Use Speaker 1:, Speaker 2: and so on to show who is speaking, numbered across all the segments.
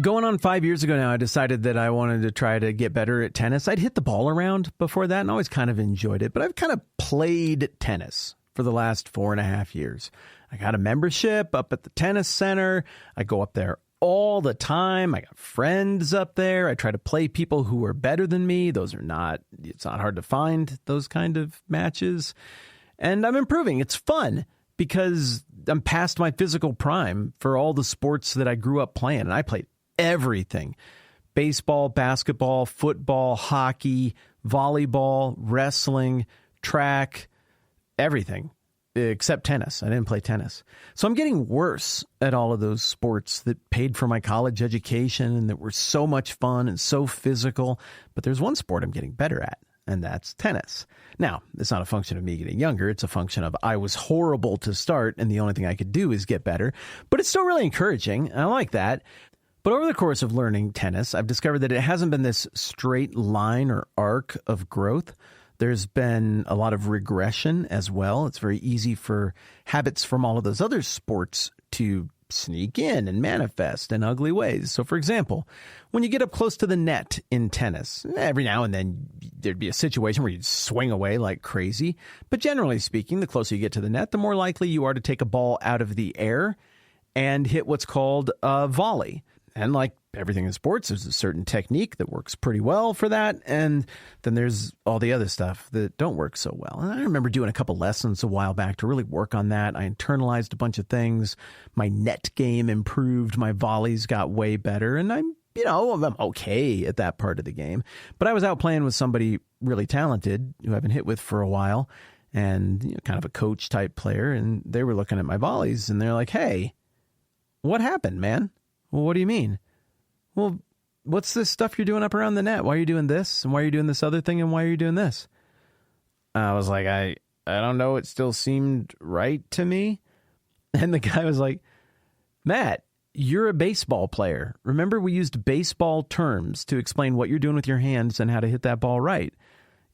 Speaker 1: Going on 5 years ago now, I decided that I wanted to try to get better at tennis. I'd hit the ball around before that and always kind of enjoyed it, but I've kind of played tennis for the last 4.5 years. I got a membership up at the tennis center. I go up there all the time. I got friends up there. I try to play people who are better than me. It's not hard to find those kind of matches. And I'm improving. It's fun because I'm past my physical prime for all the sports that I grew up playing. And I played everything: baseball, basketball, football, hockey, volleyball, wrestling, track, everything except tennis. I didn't play tennis. So I'm getting worse at all of those sports that paid for my college education and that were so much fun and so physical. But there's one sport I'm getting better at, and that's tennis. Now, it's not a function of me getting younger. It's a function of I was horrible to start, and the only thing I could do is get better. But it's still really encouraging, and I like that. But over the course of learning tennis, I've discovered that it hasn't been this straight line or arc of growth. There's been a lot of regression as well. It's very easy for habits from all of those other sports to sneak in and manifest in ugly ways. So, for example, when you get up close to the net in tennis, every now and then there'd be a situation where you'd swing away like crazy. But generally speaking, the closer you get to the net, the more likely you are to take a ball out of the air and hit what's called a volley. And like everything in sports, there's a certain technique that works pretty well for that. And then there's all the other stuff that don't work so well. And I remember doing a couple lessons a while back to really work on that. I internalized a bunch of things. My net game improved. My volleys got way better. And I'm okay at that part of the game. But I was out playing with somebody really talented who I haven't hit with for a while, and kind of a coach type player. And they were looking at my volleys and they're like, "Hey, what happened, man?" "Well, what do you mean?" "Well, what's this stuff you're doing up around the net? Why are you doing this? And why are you doing this other thing? And why are you doing this?" I was like, I don't know. It still seemed right to me. And the guy was like, "Matt, you're a baseball player. Remember, we used baseball terms to explain what you're doing with your hands and how to hit that ball right.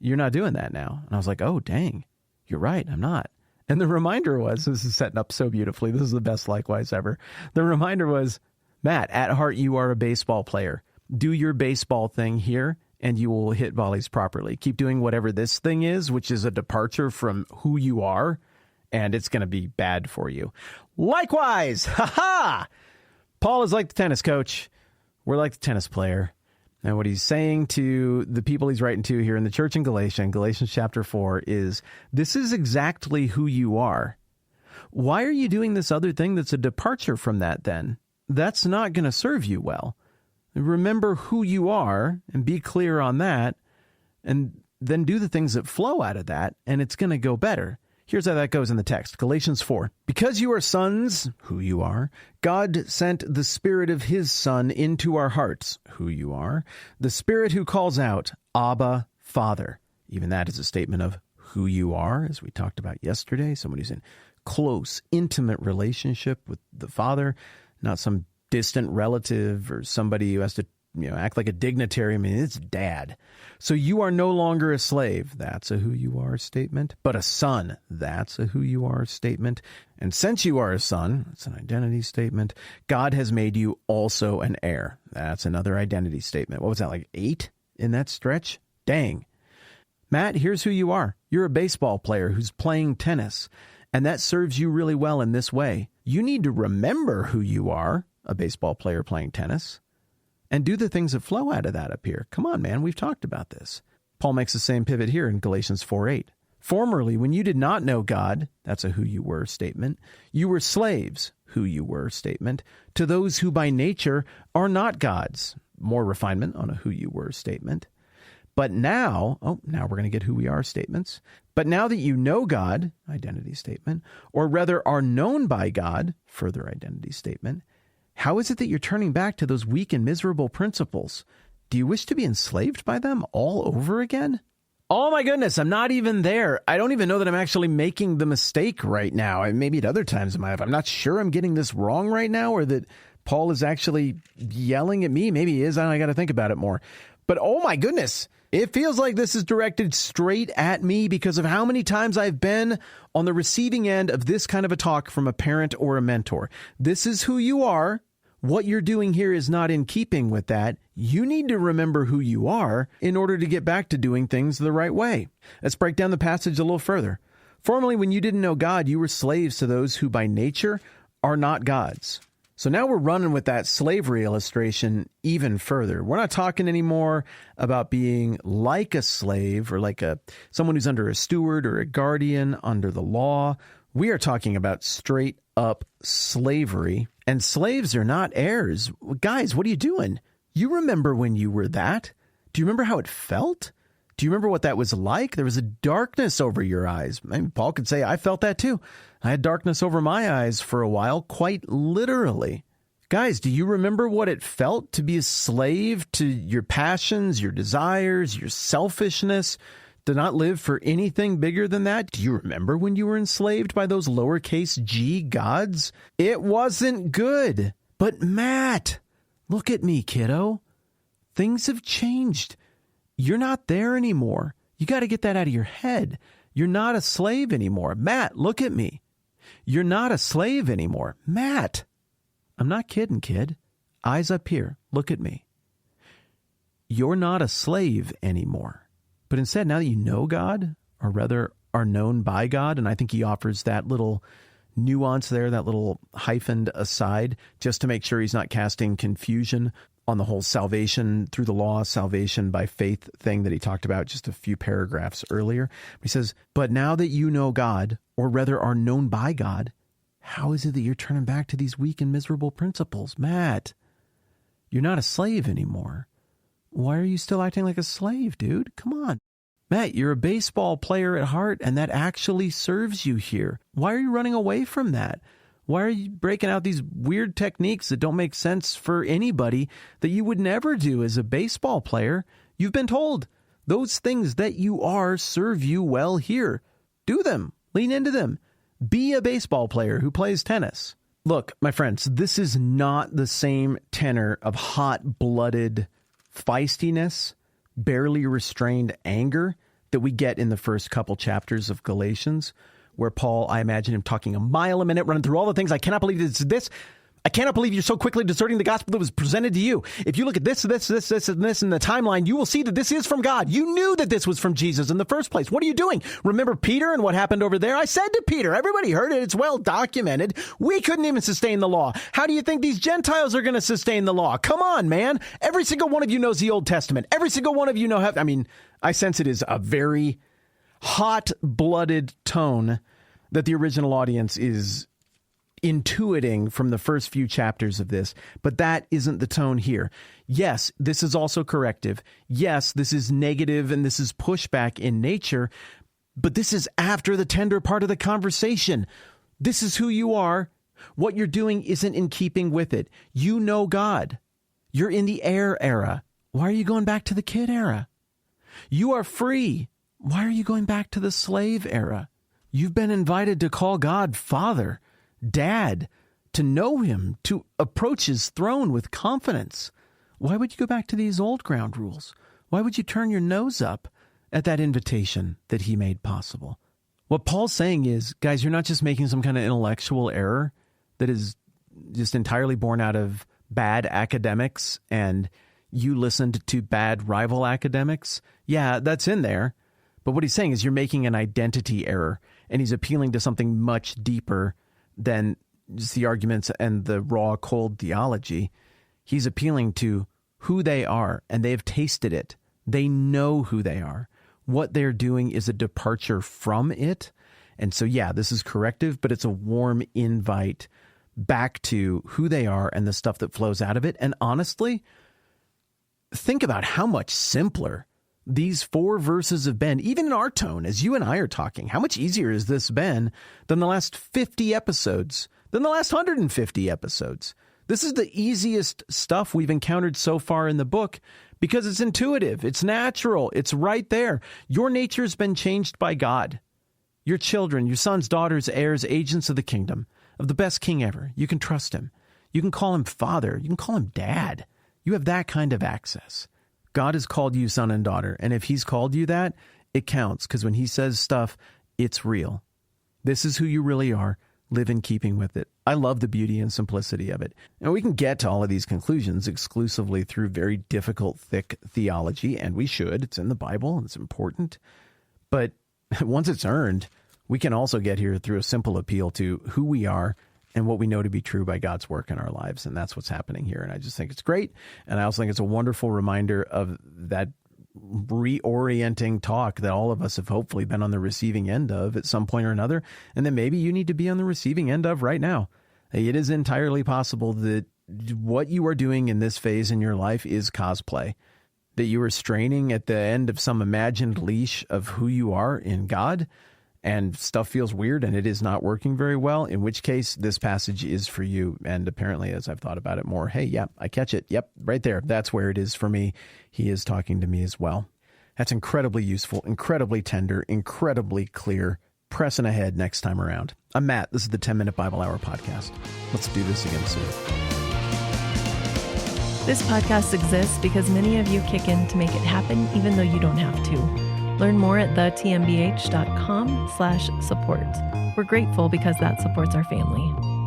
Speaker 1: You're not doing that now." And I was like, "Oh, dang, you're right. I'm not." And the reminder was, this is setting up so beautifully. This is the best likewise ever. The reminder was, "Matt, at heart, you are a baseball player. Do your baseball thing here, and you will hit volleys properly. Keep doing whatever this thing is, which is a departure from who you are, and it's going to be bad for you." Likewise, ha-ha! Paul is like the tennis coach. We're like the tennis player. And what he's saying to the people he's writing to here in the church in Galatians chapter 4, is this is exactly who you are. Why are you doing this other thing that's a departure from that then? That's not going to serve you well. Remember who you are and be clear on that, and then do the things that flow out of that, and it's going to go better. Here's how that goes in the text. Galatians 4. "Because you are sons," who you are, "God sent the Spirit of His Son into our hearts," who you are, "the Spirit who calls out, Abba, Father." Even that is a statement of who you are, as we talked about yesterday. Someone who's in close, intimate relationship with the Father, not some distant relative or somebody who has to act like a dignitary. I mean, it's Dad. "So you are no longer a slave." That's a who you are statement. "But a son." That's a who you are statement. "And since you are a son," that's an identity statement, "God has made you also an heir." That's another identity statement. What was that, like 8 in that stretch? Dang. "Matt, here's who you are. You're a baseball player who's playing tennis, and that serves you really well in this way. You need to remember who you are, a baseball player playing tennis, and do the things that flow out of that up here. Come on, man, we've talked about this." Paul makes the same pivot here in Galatians 4:8. "Formerly, when you did not know God," that's a who you were statement, "you were slaves," who you were statement, "to those who by nature are not God's." More refinement on a who you were statement. "But now," now we're going to get who we are statements. "But now that you know God," identity statement, "or rather are known by God," further identity statement, "how is it that you're turning back to those weak and miserable principles? Do you wish to be enslaved by them all over again?" Oh my goodness, I'm not even there. I don't even know that I'm actually making the mistake right now. And maybe at other times in my life, I'm not sure I'm getting this wrong right now, or that Paul is actually yelling at me. Maybe he is. I got to think about it more. But oh my goodness, it feels like this is directed straight at me because of how many times I've been on the receiving end of this kind of a talk from a parent or a mentor. This is who you are. What you're doing here is not in keeping with that. You need to remember who you are in order to get back to doing things the right way. Let's break down the passage a little further. Formerly, when you didn't know God, you were slaves to those who by nature are not God's. So now we're running with that slavery illustration even further. We're not talking anymore about being like a slave or like someone who's under a steward or a guardian under the law. We are talking about straight up slavery, and slaves are not heirs. Guys, what are you doing? You remember when you were that? Do you remember how it felt? Do you remember what that was like? There was a darkness over your eyes. I mean, Paul could say, I felt that too. I had darkness over my eyes for a while, quite literally. Guys, do you remember what it felt to be a slave to your passions, your desires, your selfishness, to not live for anything bigger than that? Do you remember when you were enslaved by those lowercase g gods? It wasn't good. But Matt, look at me, kiddo. Things have changed. You're not there anymore. You got to get that out of your head. You're not a slave anymore. Matt, look at me. You're not a slave anymore. Matt, I'm not kidding, kid. Eyes up here. Look at me. You're not a slave anymore. But instead, now that you know God, or rather are known by God, and I think he offers that little nuance there, that little hyphened aside, just to make sure he's not casting confusion on the whole salvation through the law, salvation by faith thing that he talked about just a few paragraphs earlier. He says, but now that you know God, or rather are known by God, how is it that you're turning back to these weak and miserable principles? Matt, you're not a slave anymore. Why are you still acting like a slave, dude? Come on. Matt, you're a baseball player at heart, and that actually serves you here. Why are you running away from that? Why are you breaking out these weird techniques that don't make sense for anybody that you would never do as a baseball player? You've been told those things that you are serve you well here. Do them. Lean into them. Be a baseball player who plays tennis. Look, my friends, this is not the same tenor of hot-blooded feistiness, barely restrained anger that we get in the first couple chapters of Galatians, where Paul, I imagine him talking a mile a minute, running through all the things. I cannot believe it's this. I cannot believe you're so quickly deserting the gospel that was presented to you. If you look at this, and this in the timeline, you will see that this is from God. You knew that this was from Jesus in the first place. What are you doing? Remember Peter and what happened over there? I said to Peter, everybody heard it. It's well documented. We couldn't even sustain the law. How do you think these Gentiles are going to sustain the law? Come on, man. Every single one of you knows the Old Testament. Every single one of you know. I sense it is a very hot-blooded tone that the original audience is intuiting from the first few chapters of this, but that isn't the tone here. Yes, this is also corrective. Yes, this is negative and this is pushback in nature, but this is after the tender part of the conversation. This is who you are. What you're doing isn't in keeping with it. You know God. You're in the heir era. Why are you going back to the kid era? You are free. Why are you going back to the slave era? You've been invited to call God Father, Dad, to know him, to approach his throne with confidence. Why would you go back to these old ground rules? Why would you turn your nose up at that invitation that he made possible? What Paul's saying is, guys, you're not just making some kind of intellectual error that is just entirely born out of bad academics and you listened to bad rival academics. Yeah, that's in there. But what he's saying is you're making an identity error, and he's appealing to something much deeper than just the arguments and the raw, cold theology. He's appealing to who they are, and they have tasted it. They know who they are. What they're doing is a departure from it. And so, yeah, this is corrective, but it's a warm invite back to who they are and the stuff that flows out of it. And honestly, think about how much simpler these 4 verses have been, even in our tone, as you and I are talking. How much easier has this been than the last 50 episodes, than the last 150 episodes? This is the easiest stuff we've encountered so far in the book because it's intuitive, it's natural, it's right there. Your nature's been changed by God. Your children, your sons, daughters, heirs, agents of the kingdom, of the best king ever. You can trust him. You can call him Father. You can call him Dad. You have that kind of access. God has called you son and daughter, and if he's called you that, it counts, because when he says stuff, it's real. This is who you really are. live in keeping with it. I love the beauty and simplicity of it. And we can get to all of these conclusions exclusively through very difficult, thick theology, and we should. It's in the Bible, and it's important. But once it's earned, we can also get here through a simple appeal to who we are and what we know to be true by God's work in our lives. And that's what's happening here. And I just think it's great. And I also think it's a wonderful reminder of that reorienting talk that all of us have hopefully been on the receiving end of at some point or another. And then maybe you need to be on the receiving end of right now. It is entirely possible that what you are doing in this phase in your life is cosplay, that you are straining at the end of some imagined leash of who you are in God, and stuff feels weird and it is not working very well, in which case this passage is for you. And apparently, as I've thought about it more, hey, yeah, I catch it. Yep, right there. That's where it is for me. He is talking to me as well. That's incredibly useful, incredibly tender, incredibly clear. Pressing ahead next time around. I'm Matt. This is the 10-Minute Bible Hour podcast. Let's do this again soon.
Speaker 2: This podcast exists because many of you kick in to make it happen, even though you don't have to. Learn more at thetmbh.com/support. We're grateful because that supports our family.